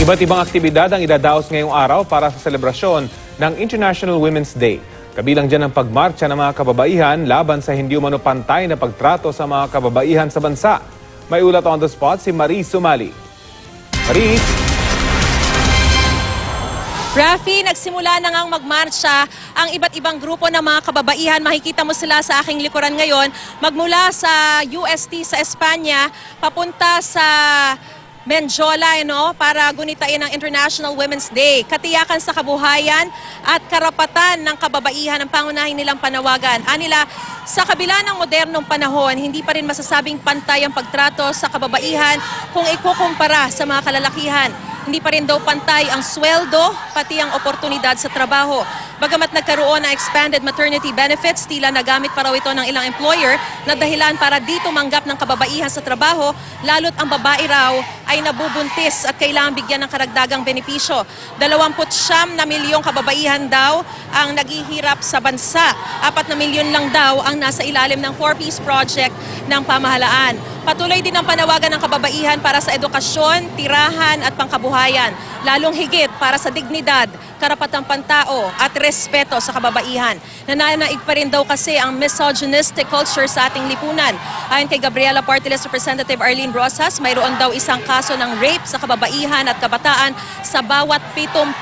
Iba't ibang aktibidad ang idadaos ngayong araw para sa selebrasyon ng International Women's Day. Kabilang dyan ang pagmarcha ng mga kababaihan laban sa hindi umano pantay na pagtrato sa mga kababaihan sa bansa. May ulat on the spot si Marie Sumali. Marie! Rafi, nagsimula na ngang magmarcha ang iba't ibang grupo ng mga kababaihan. Makikita mo sila sa aking likuran ngayon. Magmula sa UST sa Espanya, papunta sa Menjola, para gunitain ang International Women's Day. Katiyakan sa kabuhayan at karapatan ng kababaihan ang pangunahin nilang panawagan. Anila, sa kabila ng modernong panahon, hindi pa rin masasabing pantay ang pagtrato sa kababaihan kung ikukumpara sa mga kalalakihan. Hindi pa rin daw pantay ang sweldo, pati ang oportunidad sa trabaho. Bagamat nagkaroon ng expanded maternity benefits, tila nagamit pa raw ito ng ilang employer na dahilan para di tumanggap ng kababaihan sa trabaho, lalo't ang babae raw ay nabubuntis at kailangan bigyan ng karagdagang benepisyo. 29 na milyong kababaihan daw ang naghihirap sa bansa. 4 na milyon lang daw ang nasa ilalim ng 4-piece project ng pamahalaan. Patuloy din ang panawagan ng kababaihan para sa edukasyon, tirahan at pangkabuhayan. Lalong higit para sa dignidad, karapatang pantao at respeto sa kababaihan. Nananaig pa rin daw kasi ang misogynistic culture sa ating lipunan. Ayon kay Gabriela Partiles Representative Arlene Rosas, mayroon daw isang kaso ng rape sa kababaihan at kabataan sa bawat 72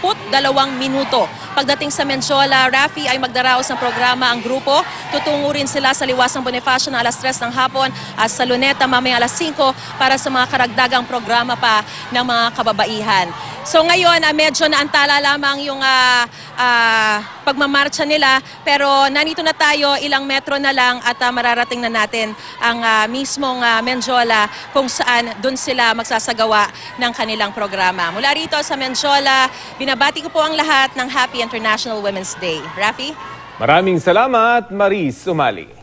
minuto. Pagdating sa Menjola, Rafi ay magdaraos ng programa ang grupo. Tutungo rin sila sa Liwasang Bonifacio na alas 3 ng hapon at sa Luneta mamayang alas 5 para sa mga karagdagang programa pa ng mga kababaihan. So ngayon, medyo naantala lamang yung pagmamarcha nila, pero nandito na tayo, ilang metro na lang at mararating na natin ang mismong Menjola kung saan doon sila magsasagawa ng kanilang programa. Mula rito sa Menjola, binabati ko po ang lahat ng Happy International Women's Day. Rafi? Maraming salamat, Marie Sumali.